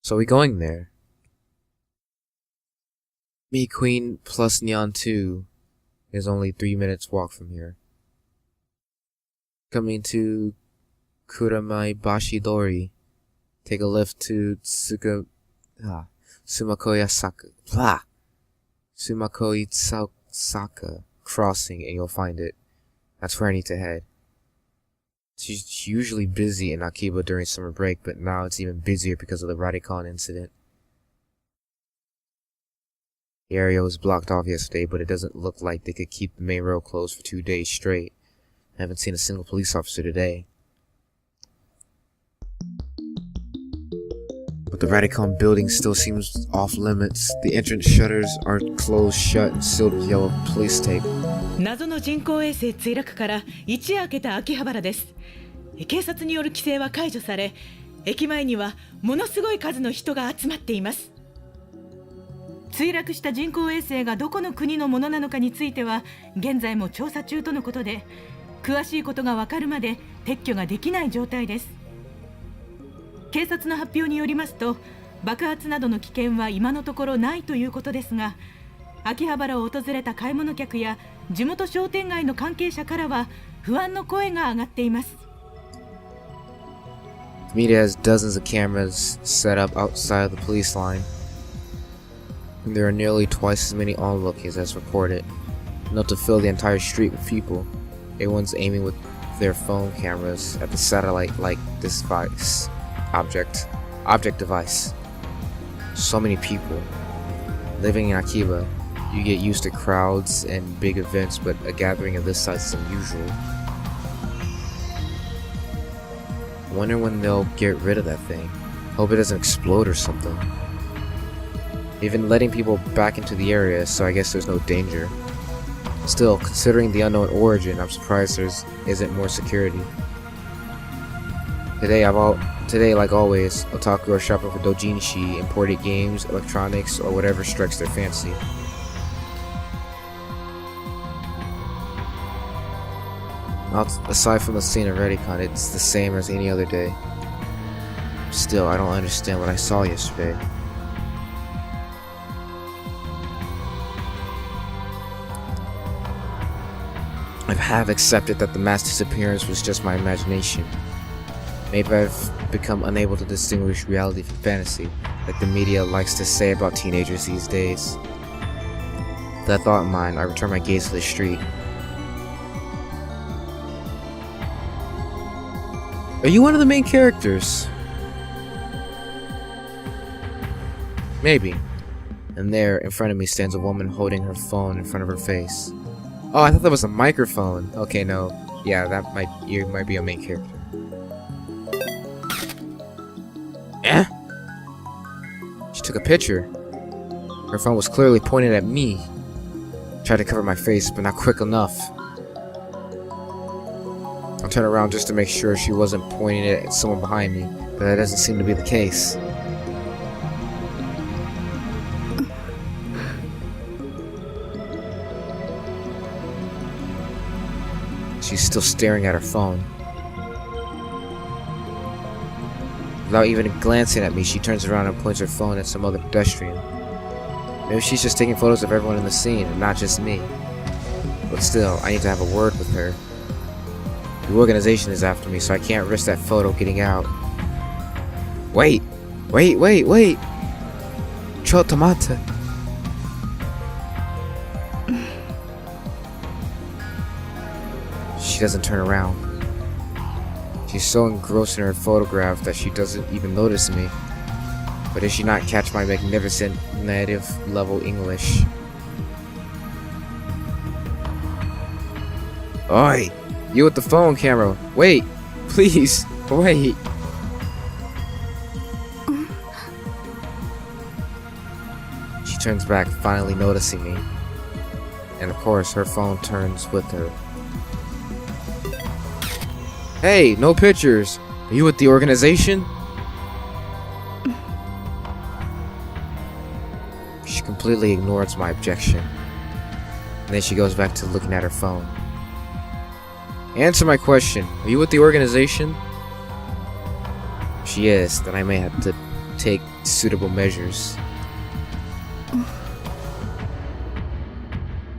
So are we going there? Me Queen plus Neon 2 is only 3 minutes walk from here. Coming to Kuramai Bashidori. Take a lift to Sumakoi Saka crossing and you'll find it. That's where I need to head. It's usually busy in Akiba during summer break, but now it's even busier because of the Radicon incident. The area was blocked off yesterday, but it doesn't look like they could keep the main road closed for 2 days straight. I haven't seen a single police officer today. But the Radicon building still seems off limits. The entrance shutters are closed shut and sealed with yellow police tape. 謎の人工衛星墜落から一夜明けた秋葉原です。警察による規制は解除され、駅前にはものすごい数の人が集まっています。墜落した人工衛星がどこの国のものなのかについては現在も調査中とのことで、詳しいことが分かるまで撤去ができない状態です。警察の発表によりますと、爆発などの危険は今のところないということですが、秋葉原を訪れた買い物客や地元商店街の関係者からは不安の声が上がっています。The media has dozens of cameras set up outside of the police line. And there are nearly twice as many onlookers as reported, enough to fill the entire street with people. Everyone's aiming with their phone cameras at the satellite-like device. Object device. So many people. Living in Akiba, you get used to crowds and big events, but a gathering of this size is unusual. Wonder when they'll get rid of that thing. Hope it doesn't explode or something. They've been letting people back into the area, so I guess there's no danger. Still, considering the unknown origin, I'm surprised there isn't more security. Today, like always, otaku are shopping for doujinshi, imported games, electronics, or whatever strikes their fancy. Aside from the scene of Radicon, it's the same as any other day. Still, I don't understand what I saw yesterday. I have accepted that the mass disappearance was just my imagination. Maybe I've become unable to distinguish reality from fantasy, like the media likes to say about teenagers these days. With that thought in mind, I return my gaze to the street. Are you one of the main characters? Maybe. And there, in front of me, stands a woman holding her phone in front of her face. Oh, I thought that was a microphone. Okay, no. Yeah, you might be a main character. Eh? She took a picture. Her phone was clearly pointed at me. Tried to cover my face, but not quick enough. I turned around just to make sure she wasn't pointing it at someone behind me, but that doesn't seem to be the case. She's still staring at her phone. Without even glancing at me, she turns around and points her phone at some other pedestrian. Maybe she's just taking photos of everyone in the scene and not just me. But still, I need to have a word with her. The organization is after me, so I can't risk that photo getting out. Wait! Cho tomate. She doesn't turn around. She's so engrossed in her photograph that she doesn't even notice me. But did she not catch my magnificent native level English? Oi! You with the phone camera! Wait! Please! Wait! She turns back, finally noticing me. And of course, her phone turns with her. Hey, no pictures! Are you with the organization? She completely ignores my objection. And then she goes back to looking at her phone. Answer my question. Are you with the organization? If she is, then I may have to take suitable measures.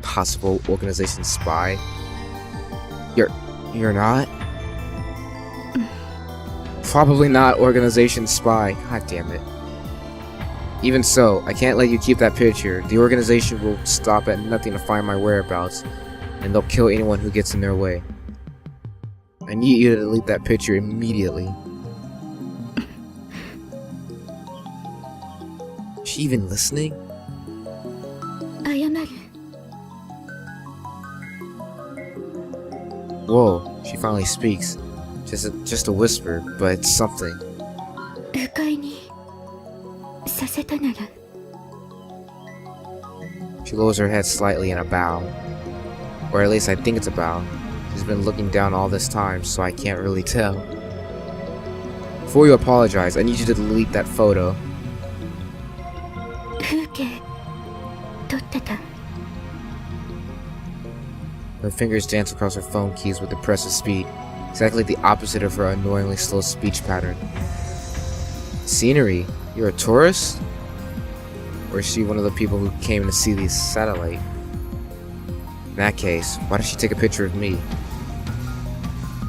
Possible organization spy? You're not? Probably not organization spy. God damn it. Even so, I can't let you keep that picture. The organization will stop at nothing to find my whereabouts, and they'll kill anyone who gets in their way. I need you to delete that picture immediately. Is she even listening? 謝る。 Whoa, she finally speaks. Just a whisper, but it's something. 不快にさせたなら。 She lowers her head slightly in a bow. Or at least I think it's a bow. She's been looking down all this time, so I can't really tell. Before you apologize, I need you to delete that photo. 風景撮ってた。 Her fingers dance across her phone keys with impressive speed, exactly the opposite of her annoyingly slow speech pattern. Scenery? You're a tourist? Or is she one of the people who came to see the satellite? In that case, why did she take a picture of me?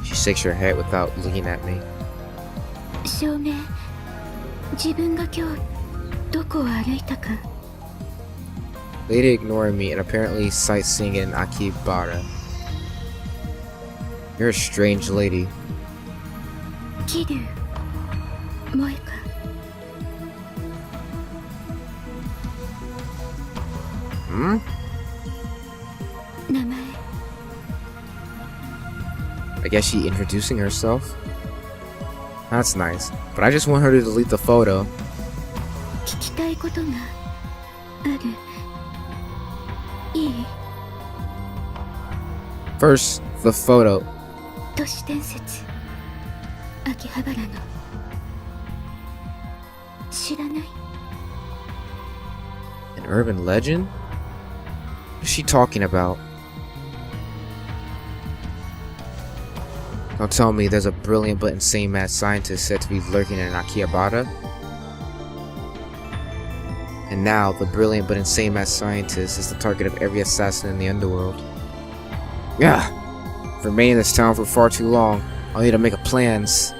She shakes her head without looking at me. 証明。自分が今日どこを歩いたか。 Lady ignoring me and apparently sightseeing in Akibara. You're a strange lady. Kiryu, Moeka. Hmm? 名前。 I guess she introducing herself? That's nice, but I just want her to delete the photo. 聞きたいことがある。いい？ First, the photo. 都市伝説。秋葉原の。知らない？ An urban legend? What is she talking about? Don't tell me there's a brilliant but insane mad scientist said to be lurking in Akihabara? And now, the brilliant but insane mad scientist is the target of every assassin in the underworld. Yeah! I've remained in this town for far too long. I'll need to make plans.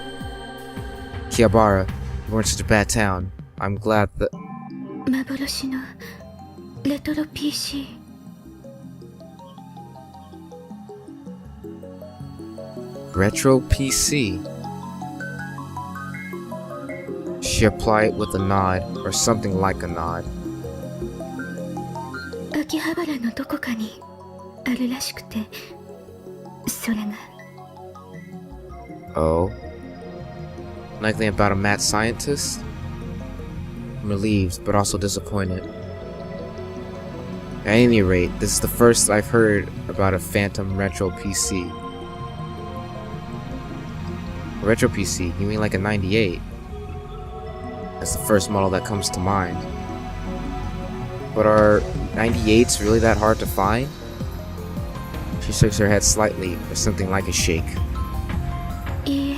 Akihabara, you weren't such a bad town. I'm glad that... 幻のレトロ PC。 Retro PC. She replied with a nod, or something like a nod. 秋葉原のどこかにあるらしくて、それが。 Oh? Likely about a mad scientist? I'm relieved, but also disappointed. At any rate, this is the first I've heard about a phantom retro PC. A retro PC? You mean like a 98? That's the first model that comes to mind. But are 98s really that hard to find? She shakes her head slightly, or something like a shake. いいえ、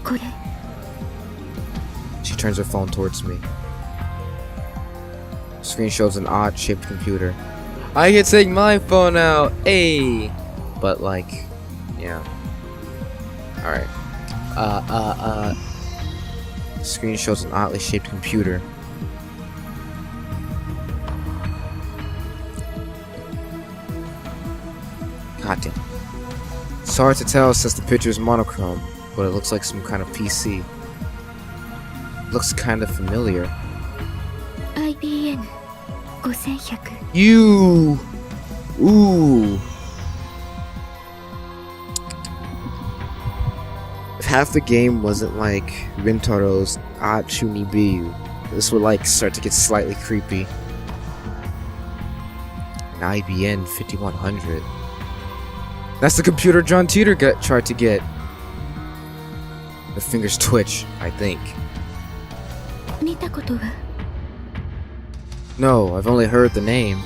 これ。 She turns her phone towards me. The screen shows an odd-shaped computer. I can take my phone out! Hey! But like, yeah. Alright. The screen shows an oddly shaped computer. God damn. It's hard to tell since the picture is monochrome, but it looks like some kind of PC. Looks kind of familiar. IBM 5100。 You! Ooh! If half the game wasn't like Rintaro's Achuni Biyu, this would like start to get slightly creepy. An IBM 5100. That's the computer John Teeter tried to get. The fingers twitch, I think. 見たことは？ No, I've only heard the name.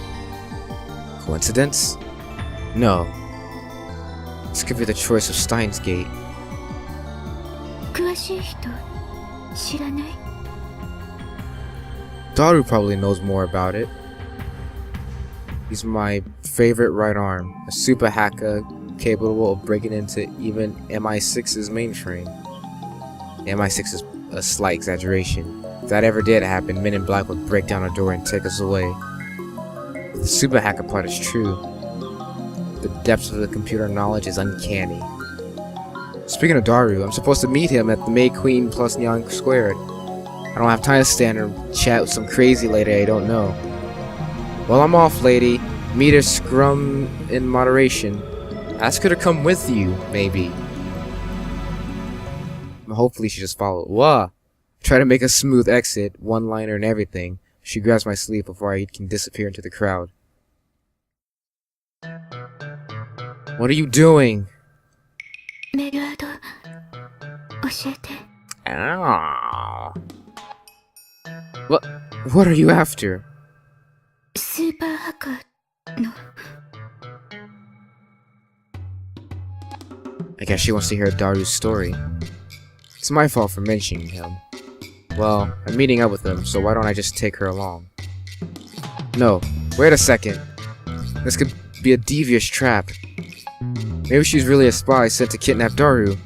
Coincidence? No. This could be the choice of Steins Gate. 詳しい人知らない？ Daru probably knows more about it. He's my favorite right arm, a super hacker capable of breaking into even MI6's mainframe. MI6 is a slight exaggeration. If that ever did happen, Men in Black would break down our door and take us away. If the super hacker part is true, the depth of the computer knowledge is uncanny. Speaking of Daru, I'm supposed to meet him at the May Queen plus Neon Squared. I don't have time to stand and chat with some crazy lady I don't know. Well, I'm off, lady. Meet her scrum in moderation. Ask her to come with you, maybe. Hopefully she just followed. Wah! Try to make a smooth exit, one-liner and everything. She grabs my sleeve before I can disappear into the crowd. What are you doing? メルアド教えて。 Ah. What are you after? スーパーハッカーの I guess she wants to hear Daru's story. It's my fault for mentioning him. Well, I'm meeting up with him, so why don't I just take her along? No, wait a second. This could be a devious trap. Maybe she's really a spy sent to kidnap Daru.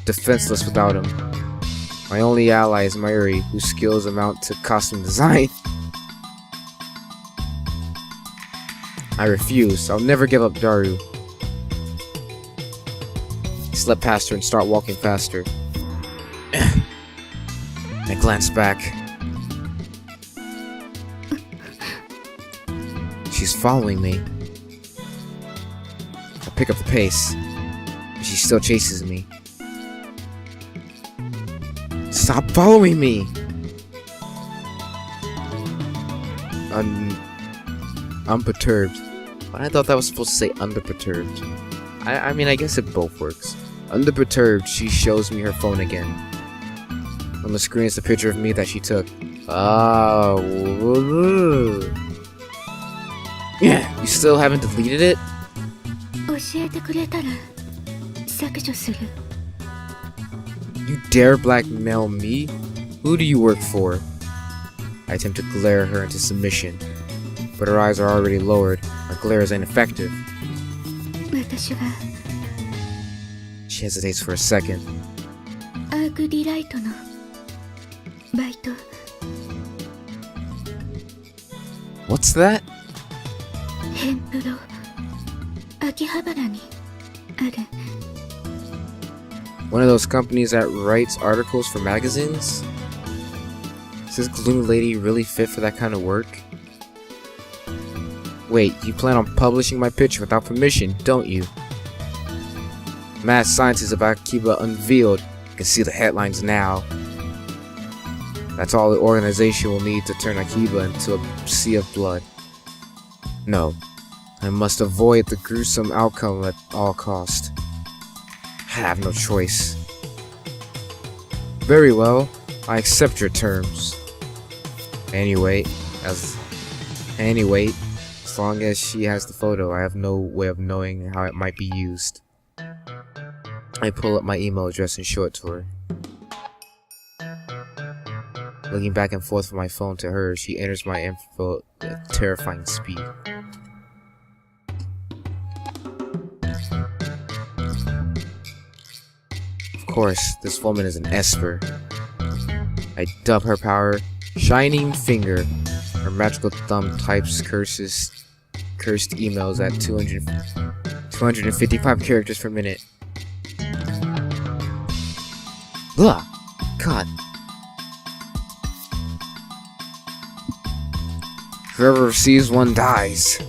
Defenseless without him. My only ally is Mayuri, whose skills amount to costume design. I refuse. I'll never give up Daru. Slip past her and start walking faster. I glance back. She's following me. I pick up the pace, but she still chases me. Stop following me! Unperturbed. But I thought that was supposed to say underperturbed. I mean, I guess it both works. Underperturbed, she shows me her phone again. On the screen is the picture of me that she took. Ah, yeah, you still haven't deleted it? 教えてくれたら削除する。 You dare blackmail me? Who do you work for? I attempt to glare her into submission, but her eyes are already lowered. My glare is ineffective. 私は She hesitates for a second. アークリライトのバイト。 What's that? ヘンプロ秋葉原にある。 One of those companies that writes articles for magazines? Is this gloomy lady really fit for that kind of work? Wait, you plan on publishing my picture without permission, don't you? Mad scientist about Akiba unveiled. You can see the headlines now. That's all the organization will need to turn Akiba into a sea of blood. No, I must avoid the gruesome outcome at all cost. I have no choice. Very well, I accept your terms. Anyway, as long as she has the photo, I have no way of knowing how it might be used. I pull up my email address and show it to her. Looking back and forth from my phone to her, she enters my info at terrifying speed. Of course, this woman is an Esper. I dub her power Shining Finger. Her magical thumb types cursed emails at 255 characters per minute. Ugh! God. Whoever receives one dies.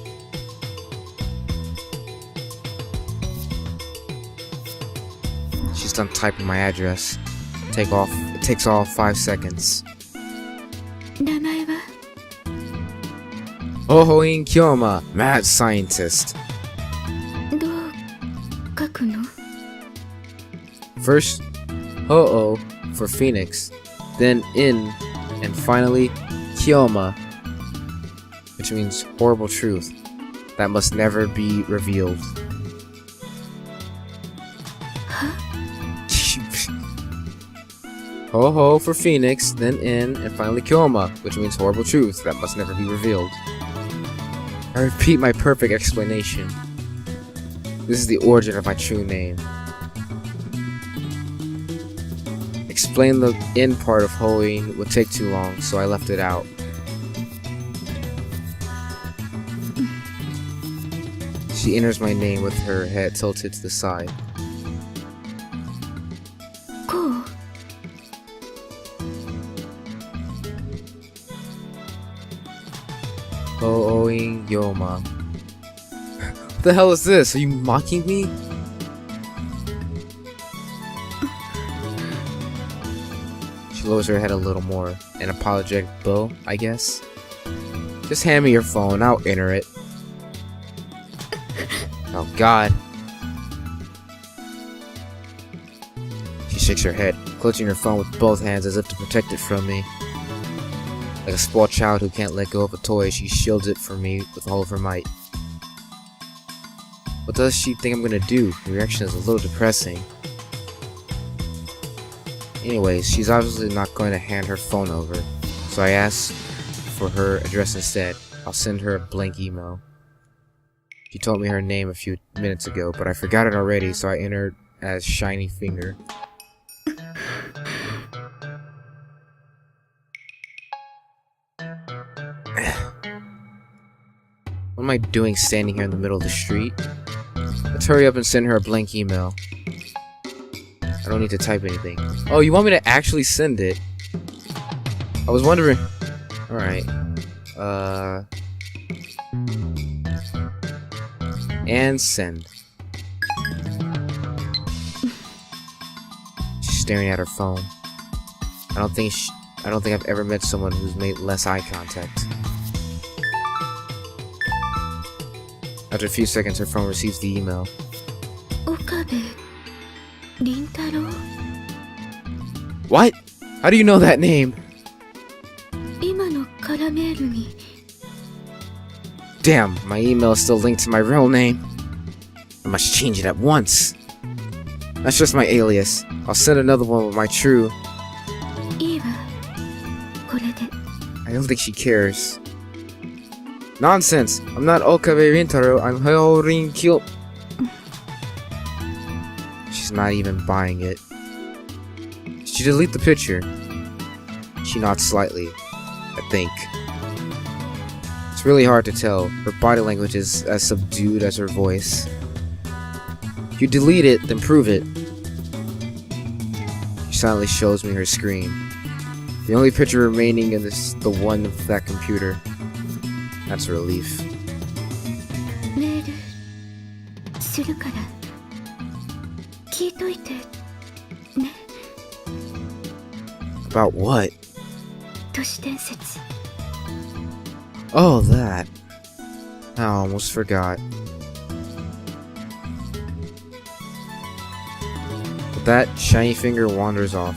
She's done typing my address. It takes all 5 seconds. 名前は Ohoin Kyoma, mad scientist. どう書くの？ First, Ho-Oh for Phoenix, then In, and finally, Kyoma, which means horrible truth that must never be revealed. Ho ho for Phoenix, then in, and finally Kyoma, which means horrible truth that must never be revealed. I repeat my perfect explanation. This is the origin of my true name. Explain the in part of hoeing would take too long, so I left it out. She enters my name with her head tilted to the side. Ko. Hoeing Yoma. What the hell is this? Are you mocking me? She lowers her head a little more. An apologetic bow, I guess? Just hand me your phone, I'll enter it. Oh god. She shakes her head, clutching her phone with both hands as if to protect it from me. Like a spoiled child who can't let go of a toy, she shields it from me with all of her might. What does she think I'm gonna do? Her reaction is a little depressing. Anyways, she's obviously not going to hand her phone over, so I ask for her address instead. I'll send her a blank email. She told me her name a few minutes ago, but I forgot it already, so I entered as Shiny Finger. What am I doing standing here in the middle of the street? Let's hurry up and send her a blank email. I don't need to type anything. Oh, you want me to actually send it? I was wondering. Alright. And send. She's staring at her phone. I don't think I've ever met someone who's made less eye contact. After a few seconds, her phone receives the email. Okabe Rintaro. What? How do you know that name? 今のからメールに Damn, my email is still linked to my real name. I must change it at once. That's just my alias. I'll send another one with my true. いいわ。これで I don't think she cares. Nonsense! I'm not Okabe Rintaro, I'm Horin Kyo. She's not even buying it. Did she delete the picture? She nods slightly, I think. It's really hard to tell. Her body language is as subdued as her voice. If you delete it, then prove it. She silently shows me her screen. The only picture remaining is the one of that computer. That's a relief. メールするから聞いといてね。 About what? 都市伝説 Oh, that. I almost forgot. With that, Shiny Finger wanders off.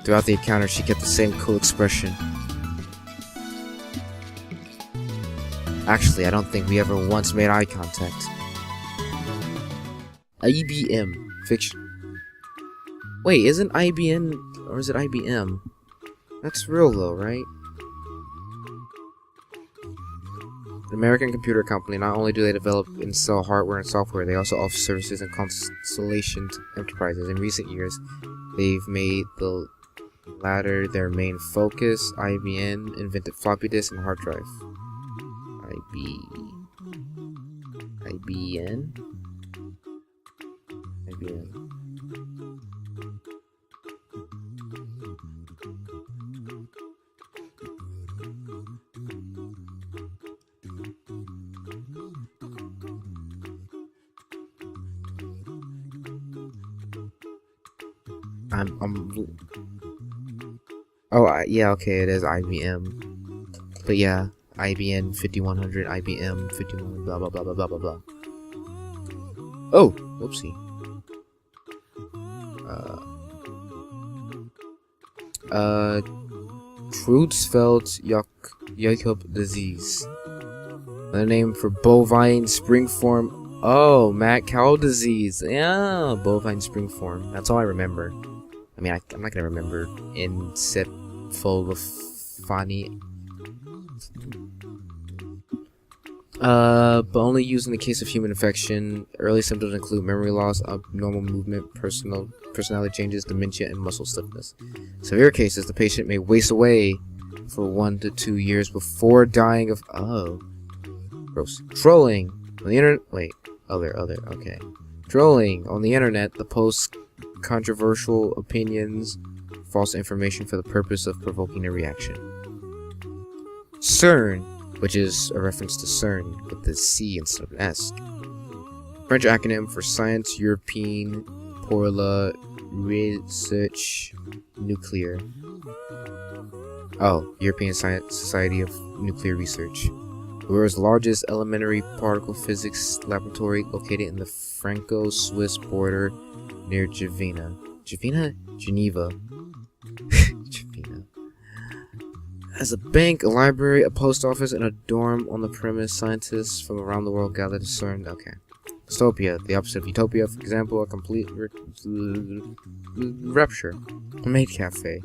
Throughout the encounter, she kept the same cool expression. Actually, I don't think we ever once made eye contact. IBM. Fiction. Wait, isn't IBM, or is it IBM? That's real though, right? An American computer company, not only do they develop and sell hardware and software, they also offer services and consultation to enterprises. In recent years, they've made the latter their main focus. IBM invented floppy disk and hard drive. IBM? IBM. Yeah, okay, it is IBM. But yeah, IBM 5100, IBM 51, blah blah blah blah blah blah blah. Oh, whoopsie. Creutzfeldt Jakob disease. The name for bovine springform Oh, mad cow disease. Yeah, bovine spring form. That's all I remember. I mean, I'm not gonna remember encephalophany. But only used in the case of human infection. Early symptoms include memory loss, abnormal movement, personality changes, dementia, and muscle stiffness. Severe cases, the patient may waste away for 1 to 2 years before dying of gross. Trolling on the internet. Wait, other. Okay. Trolling on the internet. The post controversial opinions, false information for the purpose of provoking a reaction. CERN, which is a reference to CERN with the C instead of an S. French acronym for Science European pour la Research Nuclear. Oh, European Science Society of Nuclear Research. The world's largest elementary particle physics laboratory located in the Franco-Swiss border near Geneva. Geneva? Geneva. As a bank, a library, a post office, and a dorm on the premise, scientists from around the world gather to CERN. Okay. Dystopia, the opposite of utopia, for example, a complete rupture. A maid cafe.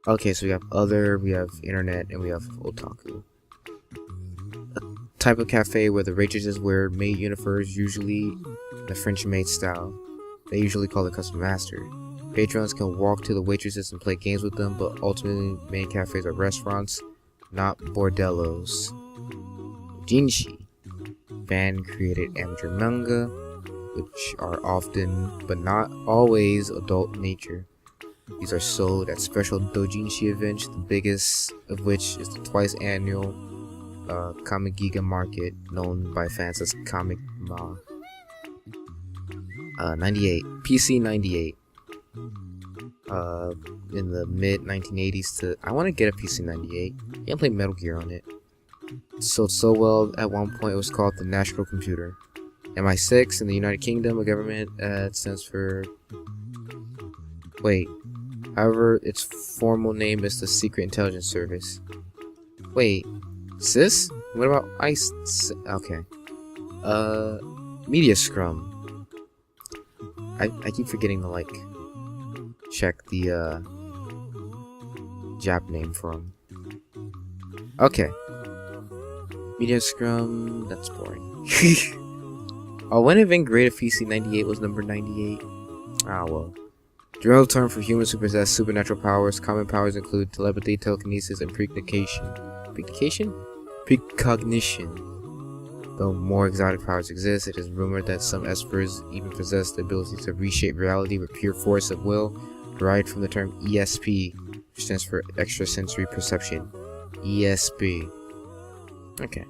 Okay, so we have other, we have internet, and we have otaku. A type of cafe where the waitresses wear maid uniforms, usually the French maid style. They usually call the custom master. Patrons can walk to the waitresses and play games with them, but ultimately maid cafes are restaurants, not bordellos. Jinshi, fan-created amateur manga, which are often, but not always, adult in nature. These are sold at special doujinshi events, the biggest of which is the twice annual Kamigiga market, known by fans as Kamigma. 98. PC 98. In the mid 1980s to I want to get a PC 98. You can play Metal Gear on it. It sold so well at one point it was called the National Computer. MI6 in the United Kingdom, a government it stands for. Wait. However, its formal name is the Secret Intelligence Service. Wait, SIS? What about ICE? Okay. Media Scrum. I keep forgetting to like check the Jap name for him. Okay. Media Scrum, that's boring. Oh, when Inventors PC 98 was number 98. Ah, well. General term for humans who possess supernatural powers. Common powers include telepathy, telekinesis, and precognition. Precognition. Though more exotic powers exist, it is rumored that some espers even possess the ability to reshape reality with pure force of will, derived from the term ESP, which stands for extrasensory perception. ESP. Okay.